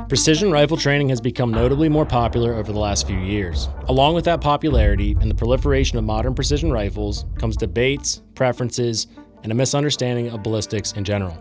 Precision rifle training has become notably more popular over the last few years. Along with that popularity and the proliferation of modern precision rifles comes debates, preferences, and a misunderstanding of ballistics in general.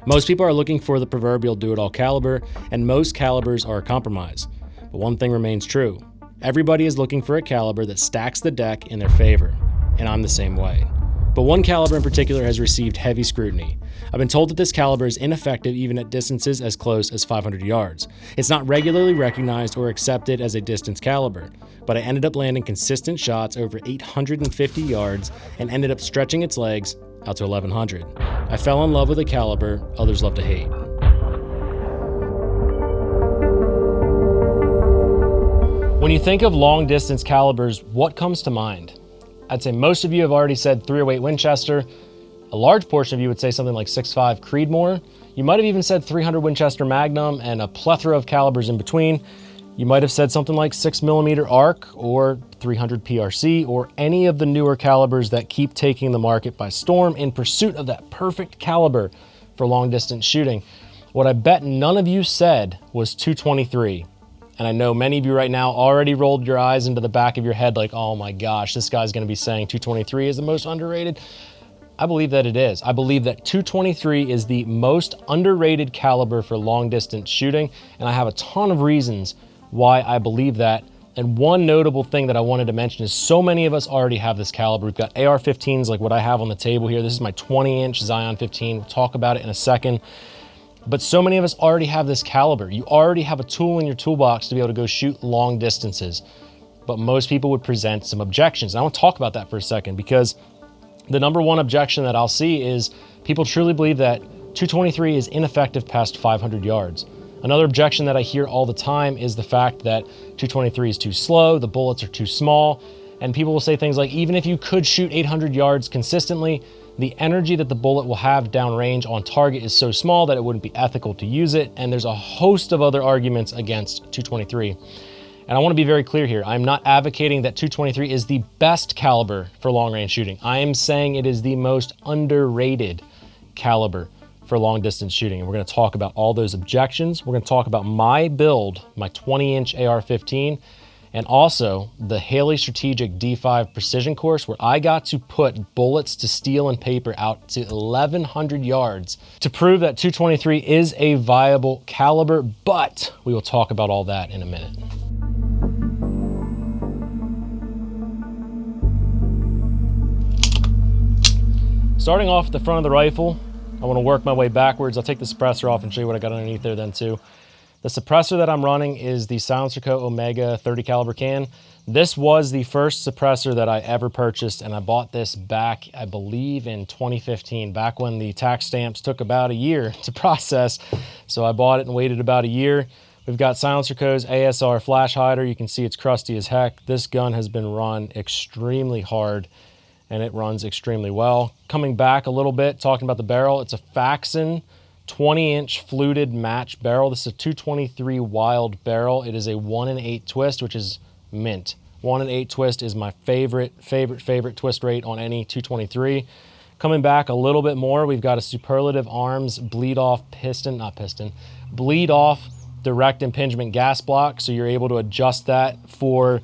Most people are looking for the proverbial do-it-all caliber, and most calibers are a compromise. But one thing remains true. Everybody is looking for a caliber that stacks the deck in their favor, and I'm the same way. But one caliber in particular has received heavy scrutiny. I've been told that this caliber is ineffective even at distances as close as 500 yards. It's not regularly recognized or accepted as a distance caliber, but I ended up landing consistent shots over 850 yards and ended up stretching its legs out to 1100. I fell in love with a caliber others love to hate. When you think of long distance calibers, what comes to mind? I'd say most of you have already said .308 Winchester. A large portion of you would say something like 6.5 Creedmoor. You might have even said .300 Winchester Magnum and a plethora of calibers in between. You might have said something like 6mm ARC or .300 PRC or any of the newer calibers that keep taking the market by storm in pursuit of that perfect caliber for long distance shooting. What I bet none of you said was .223. And I know many of you right now already rolled your eyes into the back of your head like, oh my gosh, this guy's gonna be saying .223 is the most underrated. I believe that it is. I believe that .223 is the most underrated caliber for long distance shooting, and I have a ton of reasons why I believe that. And one notable thing that I wanted to mention is so many of us already have this caliber. We've got AR-15s like what I have on the table here. This is my 20-inch Zion 15. We'll talk about it in a second. But so many of us already have this caliber. You already have a tool in your toolbox to be able to go shoot long distances. But most people would present some objections. And I want to talk about that for a second, because the number one objection that I'll see is people truly believe that .223 is ineffective past 500 yards. Another objection that I hear all the time is the fact that .223 is too slow, the bullets are too small, and people will say things like, even if you could shoot 800 yards consistently, the energy that the bullet will have downrange on target is so small that it wouldn't be ethical to use it, and there's a host of other arguments against .223. And I want to be very clear here. I'm not advocating that .223 is the best caliber for long-range shooting. I am saying it is the most underrated caliber for long-distance shooting. And we're going to talk about all those objections. We're going to talk about my build, my 20-inch AR-15, and also the Haley Strategic D5 Precision course, where I got to put bullets to steel and paper out to 1,100 yards to prove that .223 is a viable caliber, but we will talk about all that in a minute. Starting off at the front of the rifle, I want to work my way backwards. I'll take the suppressor off and show you what I got underneath there then too. The suppressor that I'm running is the Silencerco Omega 30 caliber can. This was the first suppressor that I ever purchased, and I bought this back, I believe, in 2015, back when the tax stamps took about a year to process. So I bought it and waited about a year. We've got Silencerco's ASR flash hider. You can see it's crusty as heck. This gun has been run extremely hard, and it runs extremely well. Coming back a little bit, talking about the barrel, it's a Faxon 20-inch fluted match barrel. This is a .223 Wild barrel. It is a 1-in-8 twist, which is mint. 1-in-8 twist is my favorite twist rate on any .223. Coming back a little bit more, we've got a Superlative Arms bleed off direct impingement gas block, so you're able to adjust that for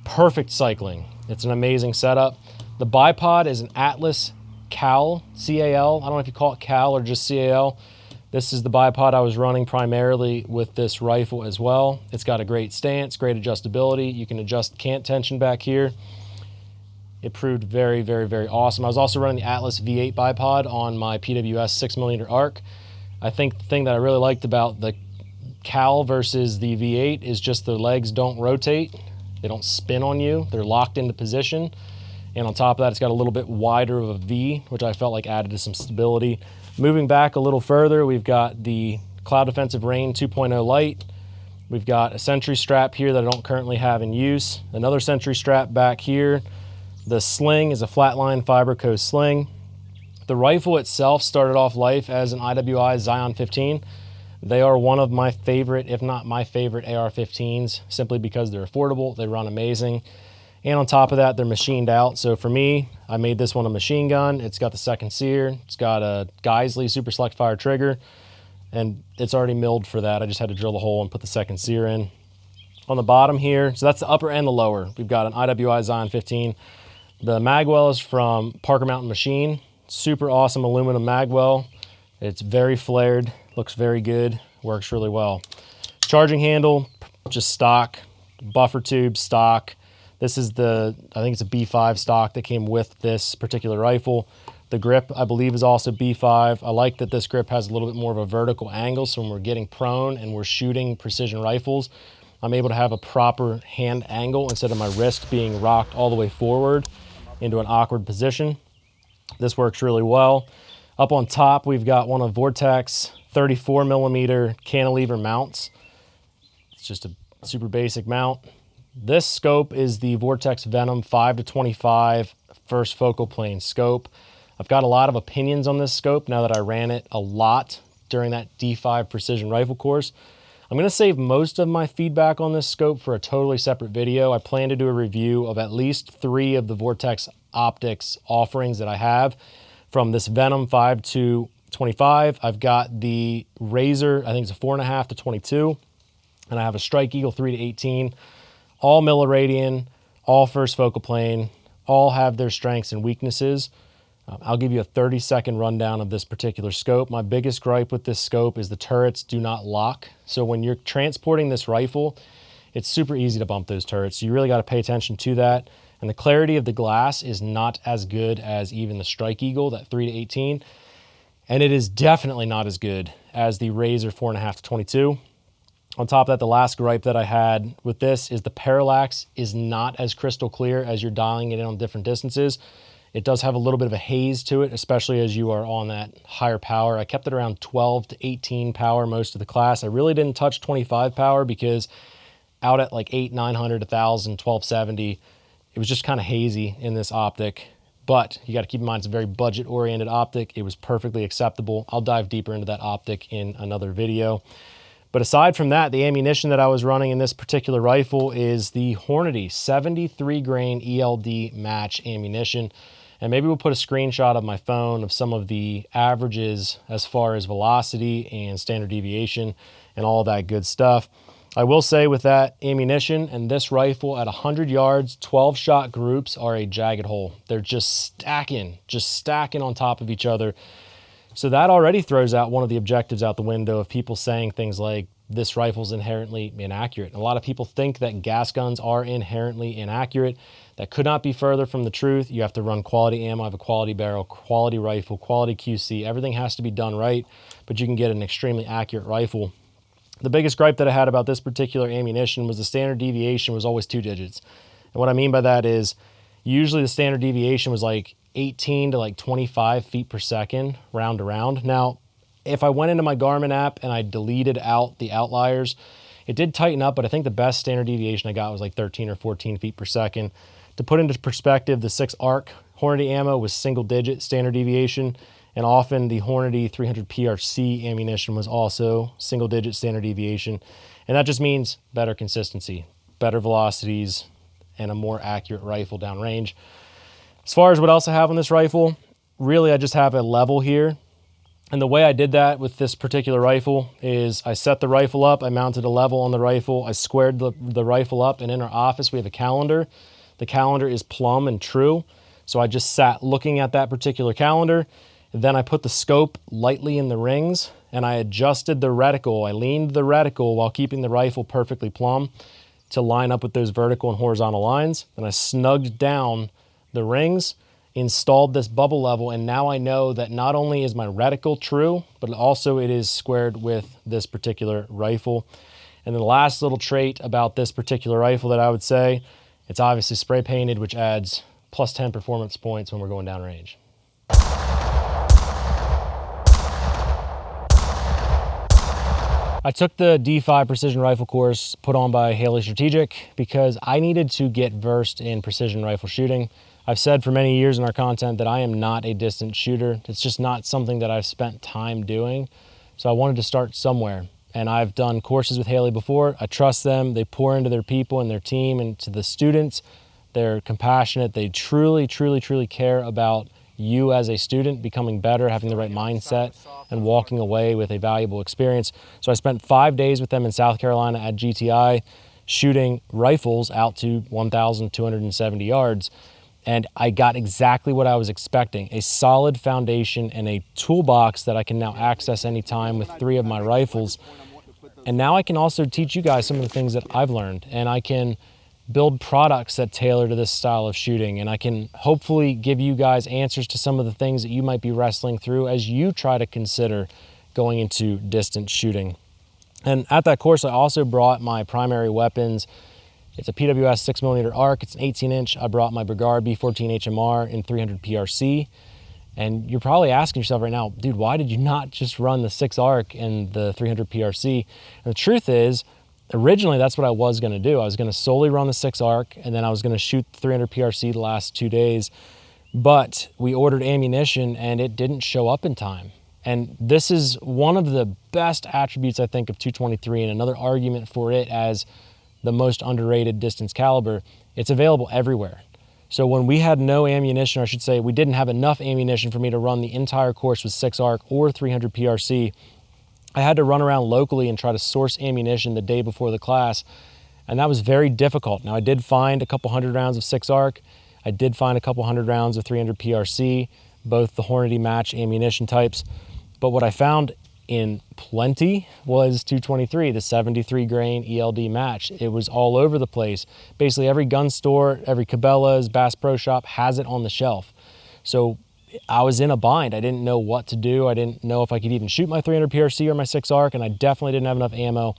perfect cycling. It's an amazing setup. The bipod is an Atlas Cal, C-A-L. I don't know if you call it Cal or just C-A-L. This is the bipod I was running primarily with this rifle as well. It's got a great stance, great adjustability. You can adjust cant tension back here. It proved very awesome. I was also running the Atlas V8 bipod on my PWS 6mm ARC. I think the thing that I really liked about the Cal versus the V8 is just the legs don't rotate. They don't spin on you. They're locked into position. And on top of that, it's got a little bit wider of a V, which I felt like added to some stability. Moving back a little further, we've got the Cloud Defensive Rain 2.0 Lite. We've got a Sentry strap here that I don't currently have in use. Another Sentry strap back here. The sling is a Flatline Fiberco sling. The rifle itself started off life as an IWI Zion 15. They are one of my favorite, if not my favorite AR-15s, simply because they're affordable, they run amazing. And on top of that, they're machined out. So for me, I made this one a machine gun. It's got the second sear. It's got a Geisley Super Select Fire trigger. and it's already milled for that. I just had to drill the hole and put the second sear in. On the bottom here, so that's the upper and the lower. We've got an IWI Zion 15. The magwell is from Parker Mountain Machine. Super awesome aluminum magwell. It's very flared, looks very good, works really well. Charging handle, just stock. Buffer tube, stock. This is I think it's a B5 stock that came with this particular rifle. The grip, I believe, is also B5. I like that this grip has a little bit more of a vertical angle, so when we're getting prone and we're shooting precision rifles, I'm able to have a proper hand angle instead of my wrist being rocked all the way forward into an awkward position. This works really well. Up on top, we've got one of Vortex 34 millimeter cantilever mounts. It's just a super basic mount. This scope is the Vortex Venom 5-25 first focal plane scope. I've got a lot of opinions on this scope now that I ran it a lot during that D5 precision rifle course. I'm going to save most of my feedback on this scope for a totally separate video. I plan to do a review of at least 3 of the Vortex optics offerings that I have from this Venom 5-25. I've got the Razor, I think it's a 4.5-22, and I have a Strike Eagle 3-18, all milliradian, all first focal plane, all have their strengths and weaknesses. I'll give you a 30-second rundown of this particular scope. My biggest gripe with this scope is the turrets do not lock. So when you're transporting this rifle, it's super easy to bump those turrets. So you really got to pay attention to that. And the clarity of the glass is not as good as even the Strike Eagle, that 3-18. And it is definitely not as good as the Razor 4.5-22. On top of that, the last gripe that I had with this is the parallax is not as crystal clear as you're dialing it in on different distances. It does have a little bit of a haze to it, especially as you are on that higher power. I kept it around 12 to 18 power most of the class. I really didn't touch 25 power because out at like 8, 900, 1000, 1270, it was just kind of hazy in this optic. But you got to keep in mind, it's a very budget-oriented optic. It was perfectly acceptable. I'll dive deeper into that optic in another video. But aside from that, the ammunition that I was running in this particular rifle is the Hornady 73 grain ELD match ammunition. And maybe we'll put a screenshot of my phone of some of the averages as far as velocity and standard deviation and all that good stuff. I will say with that ammunition and this rifle at 100 yards, 12 shot groups are a jagged hole. They're just stacking on top of each other. So that already throws out one of the objectives out the window of people saying things like this rifle's inherently inaccurate. A lot of people think that gas guns are inherently inaccurate. That could not be further from the truth. You have to run quality ammo, have a quality barrel, quality rifle, quality QC. Everything has to be done right, but you can get an extremely accurate rifle. The biggest gripe that I had about this particular ammunition was the standard deviation was always 2 digits. And what I mean by that is usually the standard deviation was like 18 to like 25 feet per second, round to round. Now, if I went into my Garmin app and I deleted out the outliers, it did tighten up, but I think the best standard deviation I got was like 13 or 14 feet per second. To put into perspective, the 6 ARC Hornady ammo was single digit standard deviation, and often the Hornady 300 PRC ammunition was also single digit standard deviation. And that just means better consistency, better velocities, and a more accurate rifle downrange. As far as what else I have on this rifle, really I just have a level here. And the way I did that with this particular rifle is I set the rifle up, I mounted a level on the rifle, I squared the rifle up, and in our office we have a calendar. The calendar is plumb and true. So I just sat looking at that particular calendar. Then I put the scope lightly in the rings and I adjusted the reticle. I leaned the reticle while keeping the rifle perfectly plumb to line up with those vertical and horizontal lines. Then I snugged down the rings, installed this bubble level, and now I know that not only is my reticle true, but also it is squared with this particular rifle. And then the last little trait about this particular rifle that I would say, it's obviously spray painted, which adds plus 10 performance points when we're going down range. I took the D5 precision rifle course put on by Haley Strategic because I needed to get versed in precision rifle shooting. I've said for many years in our content that I am not a distance shooter. It's just not something that I've spent time doing. So I wanted to start somewhere. And I've done courses with Haley before. I trust them. They pour into their people and their team and to the students. They're compassionate. They truly, truly, truly care about you as a student becoming better, having the right mindset, and walking away with a valuable experience. So I spent 5 days with them in South Carolina at GTI, shooting rifles out to 1,270 yards. And I got exactly what I was expecting, a solid foundation and a toolbox that I can now access anytime with 3 of my rifles. And now I can also teach you guys some of the things that I've learned, and I can build products that tailor to this style of shooting, and I can hopefully give you guys answers to some of the things that you might be wrestling through as you try to consider going into distance shooting. And at that course, I also brought my primary weapons. It's a PWS 6mm ARC, it's an 18-inch. I brought my Brigard B14 HMR in 300 PRC. And you're probably asking yourself right now, dude, why did you not just run the 6 ARC and the 300 PRC? And the truth is, originally that's what I was gonna do. I was gonna solely run the 6 ARC, and then I was gonna shoot 300 PRC the last 2 days. But we ordered ammunition and it didn't show up in time. And this is one of the best attributes, I think, of 223, and another argument for it as the most underrated distance caliber. It's available everywhere. So when we had no ammunition, or I should say we didn't have enough ammunition for me to run the entire course with 6 ARC or 300 PRC, I had to run around locally and try to source ammunition the day before the class, and that was very difficult. Now I did find a couple hundred rounds of 6 ARC, I did find a couple hundred rounds of 300 PRC, both the Hornady match ammunition types, but what I found in plenty was 223, the 73 grain ELD match. It was all over the place. Basically every gun store, every Cabela's, Bass Pro Shop has it on the shelf. So I was in a bind. I didn't know what to do. I didn't know if I could even shoot my 300 PRC or my 6 ARC, and I definitely didn't have enough ammo.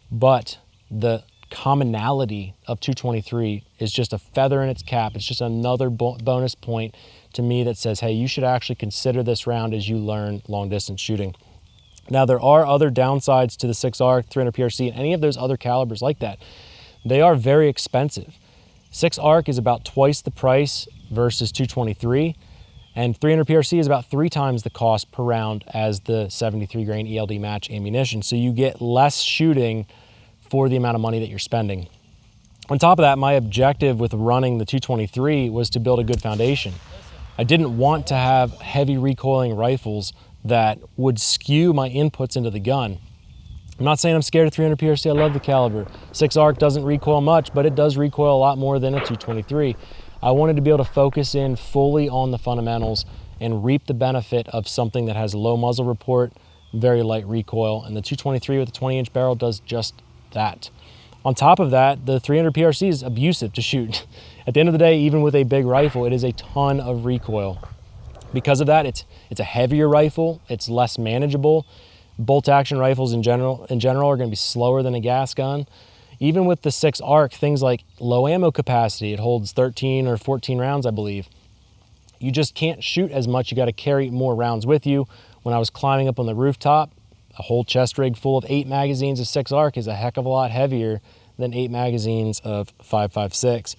But the commonality of 223 is just a feather in its cap. It's just another bonus point to me that says, hey, you should actually consider this round as you learn long distance shooting. Now, there are other downsides to the 6 ARC, 300 PRC, and any of those other calibers like that. They are very expensive. 6 ARC is about twice the price versus 223, and 300 PRC is about 3 times the cost per round as the 73 grain ELD match ammunition. So you get less shooting for the amount of money that you're spending. On top of that, my objective with running the 223 was to build a good foundation. I didn't want to have heavy recoiling rifles that would skew my inputs into the gun. I'm not saying I'm scared of 300 PRC, I love the caliber. 6 ARC doesn't recoil much, but it does recoil a lot more than a 223. I wanted to be able to focus in fully on the fundamentals and reap the benefit of something that has low muzzle report, very light recoil, and the 223 with a 20-inch barrel does just that. On top of that, the 300 PRC is abusive to shoot. At the end of the day, even with a big rifle, it is a ton of recoil. Because of that, it's a heavier rifle, it's less manageable. Bolt action rifles in general are gonna be slower than a gas gun. Even with the 6 ARC, things like low ammo capacity, it holds 13 or 14 rounds, I believe. You just can't shoot as much, you gotta carry more rounds with you. When I was climbing up on the rooftop, a whole chest rig full of 8 magazines of 6 ARC is a heck of a lot heavier than 8 magazines of 5.56.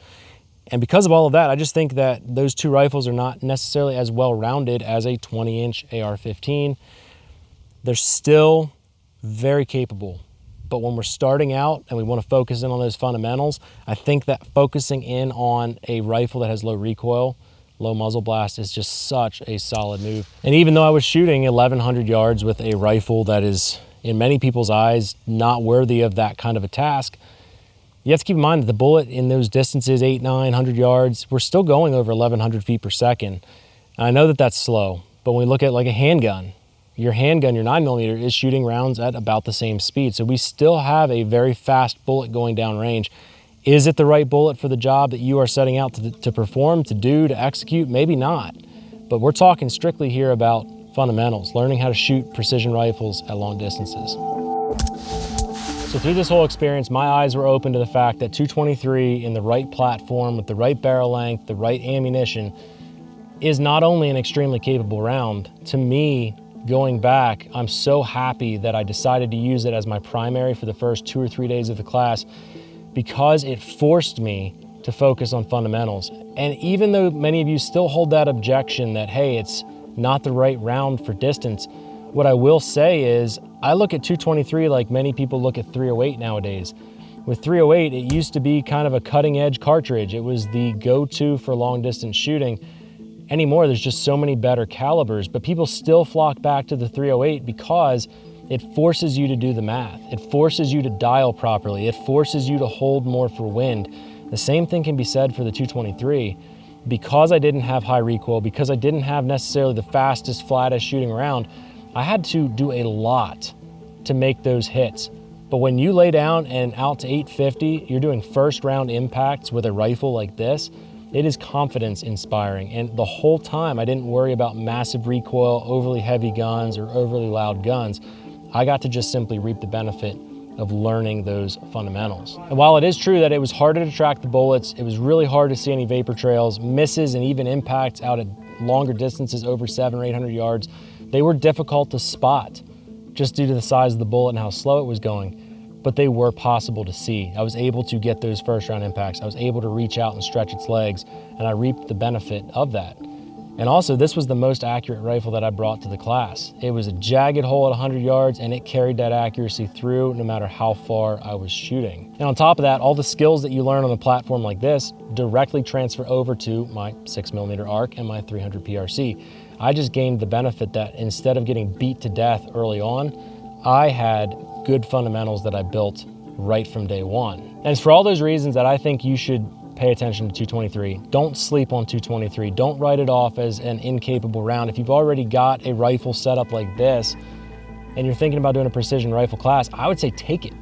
And because of all of that, I just think that those 2 rifles are not necessarily as well-rounded as a 20-inch AR-15. They're still very capable. But when we're starting out and we want to focus in on those fundamentals, I think that focusing in on a rifle that has low recoil, low muzzle blast is just such a solid move. And even though I was shooting 1,100 yards with a rifle that is, in many people's eyes, not worthy of that kind of a task, you have to keep in mind that the bullet in those distances, 800, 900 yards, we're still going over 1,100 feet per second. And I know that that's slow, but when we look at like a handgun, your 9mm is shooting rounds at about the same speed. So we still have a very fast bullet going down range. Is it the right bullet for the job that you are setting out to perform, to do, to execute? Maybe not. But we're talking strictly here about fundamentals, learning how to shoot precision rifles at long distances. So through this whole experience, my eyes were open to the fact that 223 in the right platform with the right barrel length, the right ammunition is not only an extremely capable round. To me, going back, I'm so happy that I decided to use it as my primary for the first 2 or 3 days of the class because it forced me to focus on fundamentals. And even though many of you still hold that objection that, hey, it's not the right round for distance, what I will say is I look at 223 like many people look at 308 nowadays. With 308, it used to be kind of a cutting edge cartridge. It was the go-to for long distance shooting. Anymore, there's just so many better calibers, but people still flock back to the 308 because it forces you to do the math. It forces you to dial properly. It forces you to hold more for wind. The same thing can be said for the 223. Because I didn't have high recoil, because I didn't have necessarily the fastest, flattest shooting around, I had to do a lot to make those hits. But when you lay down and out to 850, you're doing first round impacts with a rifle like this, it is confidence inspiring. And the whole time I didn't worry about massive recoil, overly heavy guns, or overly loud guns. I got to just simply reap the benefit of learning those fundamentals. And while it is true that it was harder to track the bullets, it was really hard to see any vapor trails, misses, and even impacts out at longer distances over 700 or 800 yards. They were difficult to spot just due to the size of the bullet and how slow it was going, but they were possible to see. I was able to get those first round impacts. I was able to reach out and stretch its legs, and I reaped the benefit of that. And also, this was the most accurate rifle that I brought to the class. It was a jagged hole at 100 yards, and it carried that accuracy through no matter how far I was shooting. And on top of that, all the skills that you learn on a platform like this directly transfer over to my 6mm ARC and my 300 PRC. I just gained the benefit that instead of getting beat to death early on, I had good fundamentals that I built right from day one. And it's for all those reasons that I think you should pay attention to 223. Don't sleep on 223. Don't write it off as an incapable round. If you've already got a rifle set up like this and you're thinking about doing a precision rifle class, I would say take it.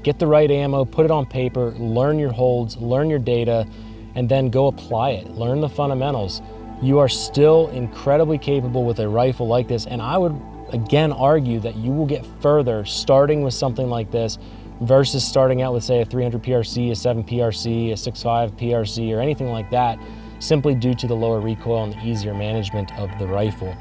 Get the right ammo, put it on paper, learn your holds, learn your data, and then go apply it. Learn the fundamentals. You are still incredibly capable with a rifle like this, and I would again argue that you will get further starting with something like this versus starting out with, say, a 300 PRC, a 7 PRC, a 6.5 PRC, or anything like that, simply due to the lower recoil and the easier management of the rifle.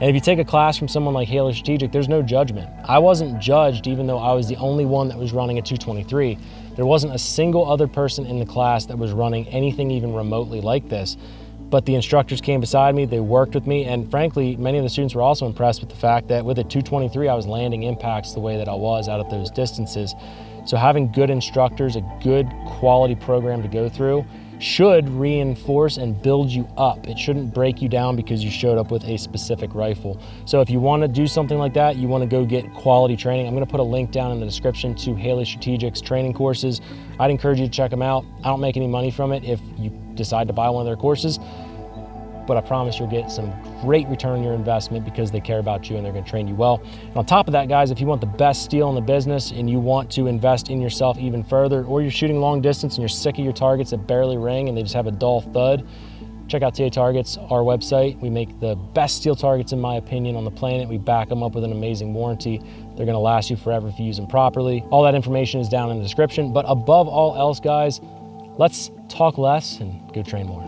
And if you take a class from someone like Haley Strategic, there's no judgment. I wasn't judged even though I was the only one that was running a 223. There wasn't a single other person in the class that was running anything even remotely like this. But the instructors came beside me, they worked with me, and frankly, many of the students were also impressed with the fact that with a 223, I was landing impacts the way that I was out at those distances. So having good instructors, a good quality program to go through, should reinforce and build you up. It shouldn't break you down because you showed up with a specific rifle. So if you want to do something like that, you want to go get quality training, I'm going to put a link down in the description to Haley Strategic's training courses. I'd encourage you to check them out. I don't make any money from it if you decide to buy one of their courses, but I promise you'll get some great return on your investment because they care about you and they're going to train you well. And on top of that, guys, if you want the best steel in the business and you want to invest in yourself even further, or you're shooting long distance and you're sick of your targets that barely ring and they just have a dull thud, check out TA Targets, our website. We make the best steel targets, in my opinion, on the planet. We back them up with an amazing warranty. They're going to last you forever if you use them properly. All that information is down in the description. But above all else, guys, let's talk less and go train more.